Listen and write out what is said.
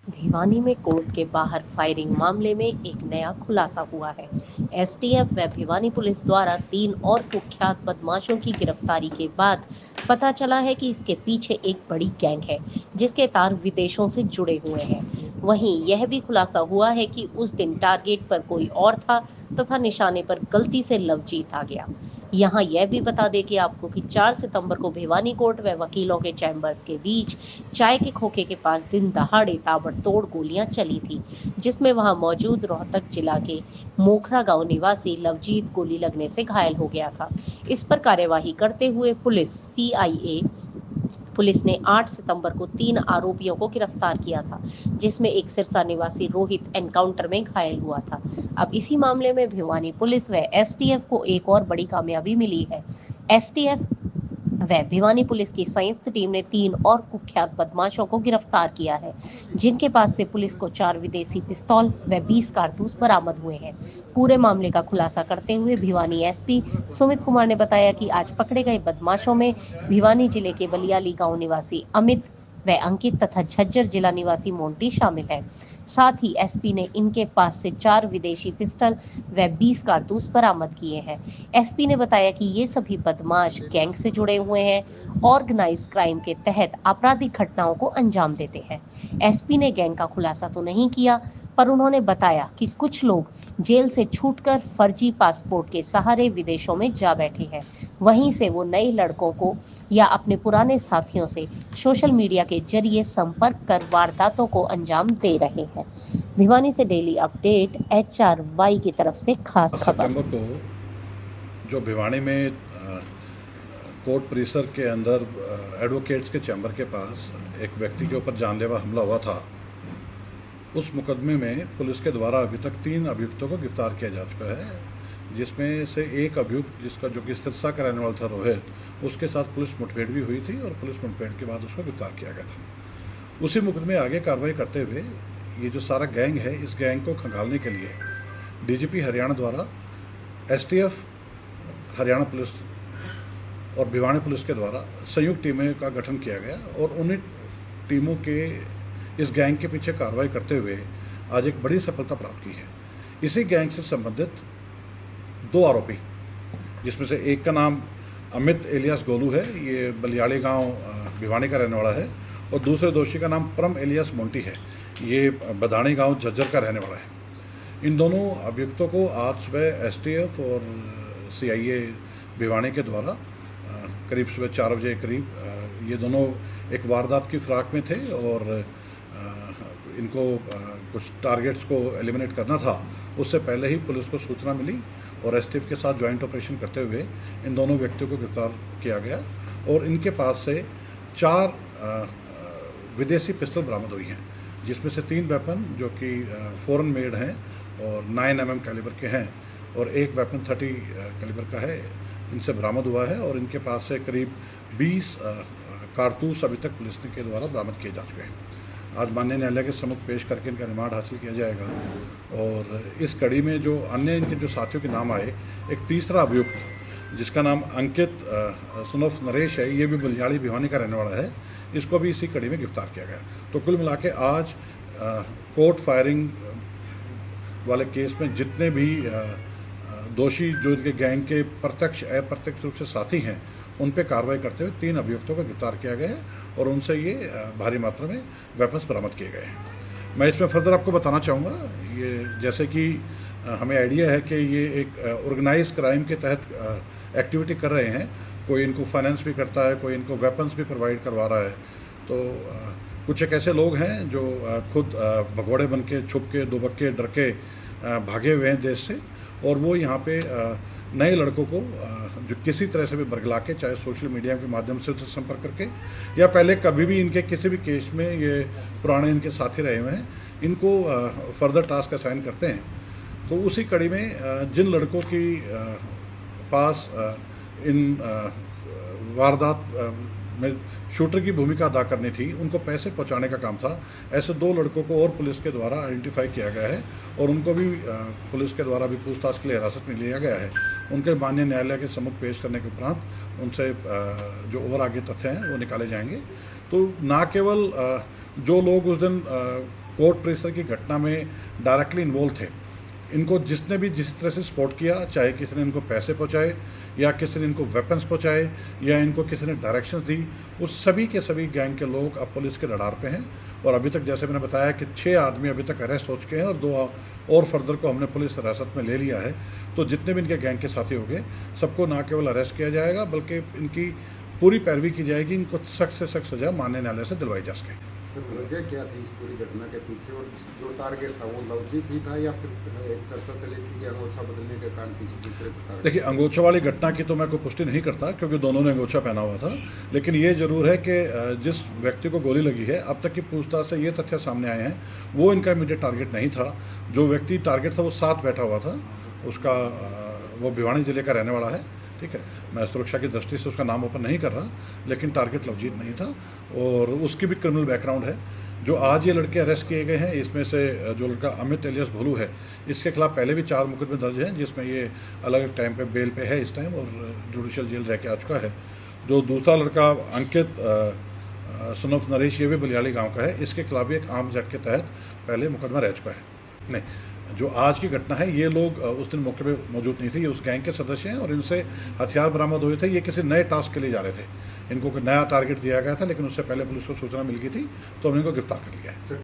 भिवानी में कोर्ट के बाहर फायरिंग मामले में एक नया खुलासा हुआ है। एसटीएफ व भिवानी पुलिस द्वारा 3 और कुख्यात बदमाशों की गिरफ्तारी के बाद पता चला है कि इसके पीछे एक बड़ी गैंग है, जिसके तार विदेशों से जुड़े हुए हैं। वहीं यह भी खुलासा हुआ है कि उस दिन टारगेट पर कोई और था तथा निशाने पर गलती से लवजीत आ गया। यहाँ यह भी बता दें कि आपको कि 4 सितंबर को भिवानी कोर्ट व वकीलों के चैम्बर्स के बीच चाय के खोखे के पास दिन दहाड़े ताबड़तोड़ गोलियां चली थी, जिसमें वहां मौजूद रोहतक जिला के मोखरा गांव निवासी लवजीत गोली लगने से घायल हो गया था। इस पर कार्यवाही करते हुए पुलिस ने 8 सितंबर को 3 आरोपियों को गिरफ्तार किया था, जिसमें एक सिरसा निवासी रोहित एनकाउंटर में घायल हुआ था। अब इसी मामले में भिवानी पुलिस व एसटीएफ को एक और बड़ी कामयाबी मिली है। एसटीएफ व भिवानी पुलिस की संयुक्त टीम ने 3 और कुख्यात बदमाशों को गिरफ्तार किया है, जिनके पास से पुलिस को 4 विदेशी पिस्तौल व 20 कारतूस बरामद हुए हैं। पूरे मामले का खुलासा करते हुए भिवानी एसपी सुमित कुमार ने बताया कि आज पकड़े गए बदमाशों में भिवानी जिले के बलियाली गांव निवासी अमित व अंकित तथा झज्जर जिला निवासी मोंटी शामिल है। साथ ही एसपी ने इनके पास से 4 विदेशी पिस्टल व 20 कारतूस बरामद किए हैं। एसपी ने बताया कि ये सभी बदमाश गैंग से जुड़े हुए हैं, ऑर्गेनाइज क्राइम के तहत आपराधिक घटनाओं को अंजाम देते हैं। एसपी ने गैंग का खुलासा तो नहीं किया, पर उन्होंने बताया कि कुछ लोग जेल से छूटकर फर्जी पासपोर्ट के सहारे विदेशों में जा बैठे हैं। वहीं से वो नए लड़कों को या अपने पुराने साथियों से सोशल मीडिया के जरिए संपर्क कर वारदातों को अंजाम दे रहे हैं। भिवानी से डेली अपडेट HRY की तरफ से खास खबर। सितंबर को जो भिवानी में कोर्ट परिसर के अंदर एडवोकेट्स के चैम्बर के पास एक व्यक्ति के ऊपर जानलेवा हमला हुआ था, उस मुकदमे में पुलिस के द्वारा अभी तक 3 अभियुक्तों को गिरफ्तार किया जा चुका है, जिसमें से एक अभियुक्त जिसका जो कि सिरसा का रहने वाला था रोहित, उसके साथ पुलिस मुठभेड़ भी हुई थी और पुलिस मुठभेड़ के बाद उसको गिरफ्तार किया गया था। उसी मुकदमे आगे कार्रवाई करते हुए ये जो सारा गैंग है, इस गैंग को खंगालने के लिए डीजीपी हरियाणा द्वारा एसटीएफ हरियाणा पुलिस और भिवानी पुलिस के द्वारा संयुक्त टीमें का गठन किया गया और उन्हीं टीमों के इस गैंग के पीछे कार्रवाई करते हुए आज एक बड़ी सफलता प्राप्त की है। इसी गैंग से संबंधित 2 आरोपी, जिसमें से एक का नाम अमित एलियास गोलू है, ये बलियाड़ी गांव भिवानी का रहने वाला है, और दूसरे दोषी का नाम परम एलियास मोंटी है, ये बदाणी गांव झज्जर का रहने वाला है। इन दोनों अभियुक्तों को आज सुबह एसटीएफ और सीआईए भिवानी के द्वारा करीब सुबह 4 बजे करीब ये दोनों एक वारदात की फिराक में थे और इनको कुछ टारगेट्स को एलिमिनेट करना था। उससे पहले ही पुलिस को सूचना मिली और एसटीएफ के साथ ज्वाइंट ऑपरेशन करते हुए इन दोनों व्यक्तियों को गिरफ्तार किया गया और इनके पास से 4 विदेशी पिस्तौल बरामद हुई हैं, जिसमें से 3 वेपन जो कि फॉरेन मेड हैं और 9 mm कैलिबर के हैं और एक वेपन 30 कैलिबर का है, इनसे बरामद हुआ है और इनके पास से करीब 20 कारतूस अभी तक पुलिस के द्वारा बरामद किए जा चुके हैं। आज माननीय न्यायालय के सम्मुख पेश करके इनका रिमांड हासिल किया जाएगा और इस कड़ी में जो अन्य इनके जो साथियों के नाम आए, एक तीसरा अभियुक्त जिसका नाम अंकित सुनफ नरेश है, ये भी बलियाड़ी भिवानी का रहने वाला है, इसको भी इसी कड़ी में गिरफ्तार किया गया। तो कुल मिला के आज कोर्ट फायरिंग वाले केस में जितने भी दोषी जो इनके गैंग के प्रत्यक्ष अप्रत्यक्ष रूप से साथी हैं, उन पे कार्रवाई करते हुए 3 अभियुक्तों को गिरफ्तार किया गया है और उनसे ये भारी मात्रा में वेपन्स बरामद किए गए हैं। मैं इसमें फर्दर आपको बताना चाहूँगा, ये जैसे कि हमें आइडिया है कि ये एक ऑर्गेनाइज क्राइम के तहत एक्टिविटी कर रहे हैं, कोई इनको फाइनेंस भी करता है, कोई इनको वेपन्स भी प्रोवाइड करवा रहा है। तो कुछ एक ऐसे लोग हैं जो खुद भगोड़े बन के छुप के दुबक के डर के भागे हुए हैं देश से, और वो यहाँ पे नए लड़कों को जो किसी तरह से भी बरगला के, चाहे सोशल मीडिया के माध्यम से उनसे संपर्क करके या पहले कभी भी इनके किसी भी केस में ये पुराने इनके साथी रहे हुए हैं, इनको फर्दर टास्क असाइन करते हैं। तो उसी कड़ी में जिन लड़कों की पास इन वारदात में शूटर की भूमिका अदा करनी थी, उनको पैसे पहुंचाने का काम था। ऐसे 2 लड़कों को और पुलिस के द्वारा आइडेंटिफाई किया गया है और उनको भी पुलिस के द्वारा भी पूछताछ के लिए हिरासत में लिया गया है। उनके माननीय न्यायालय के सम्मुख पेश करने के उपरांत उनसे जो और आगे तथ्य हैं वो निकाले जाएंगे। तो ना केवल जो लोग उस दिन कोर्ट परिसर की घटना में डायरेक्टली इन्वॉल्व थे। इनको जिसने भी जिस तरह से सपोर्ट किया, चाहे किसी ने इनको पैसे पहुंचाए या किसी ने इनको वेपन्स पहुंचाए या इनको किसी ने डायरेक्शंस दी, उस सभी के सभी गैंग के लोग अब पुलिस के रडार पे हैं। और अभी तक जैसे मैंने बताया कि 6 आदमी अभी तक अरेस्ट हो चुके हैं और 2 और फर्दर को हमने पुलिस हिरासत में ले लिया है। तो जितने भी इनके गैंग के साथी होंगे सबको ना केवल अरेस्ट किया जाएगा बल्कि इनकी पूरी पैरवी की जाएगी, इनको सख्त से सख्त सजा मानने न्यायालय से दिलवाई जा सके। सर, वजह क्या थी इस पूरी घटना के पीछे, और जो टारगेट था वो लवजीत ही था या फिर एक चर्चा चली थी कि अंगोछा बदलने के कारण किसी दूसरे को टारगेट? देखिए, अंगोछा वाली घटना की तो मैं कोई पुष्टि नहीं करता क्योंकि दोनों ने अंगोछा पहना हुआ था। लेकिन ये जरूर है कि जिस व्यक्ति को गोली लगी है, अब तक की पूछताछ से ये तथ्य सामने आए हैं वो इनका इमीडिएट टारगेट नहीं था। जो व्यक्ति टारगेट था वो साथ बैठा हुआ था, उसका वो भिवानी जिले का रहने वाला है। ठीक है, मैं सुरक्षा की दृष्टि से उसका नाम ओपन नहीं कर रहा, लेकिन टारगेट लवजीत नहीं था और उसकी भी क्रिमिनल बैकग्राउंड है। जो आज ये लड़के अरेस्ट किए गए हैं, इसमें से जो लड़का अमित एलियस भोलू है, इसके खिलाफ पहले भी 4 मुकदमे दर्ज हैं, जिसमें ये अलग टाइम पे बेल पे है इस टाइम और जुडिशियल जेल रह के आ चुका है। जो दूसरा लड़का अंकित सन ऑफ नरेश, ये भी बलियाली गांव का है, इसके खिलाफ भी एक आर्म्स एक्ट के तहत पहले मुकदमा रह चुका है। नहीं, जो आज की घटना है ये लोग उस दिन मौके पे मौजूद नहीं थे, ये उस गैंग के सदस्य हैं और इनसे हथियार बरामद हुए थे। ये किसी नए टास्क के लिए जा रहे थे, इनको कोई नया टारगेट दिया गया था, लेकिन उससे पहले पुलिस को सूचना मिल गई थी तो हमने इनको गिरफ्तार कर लिया है।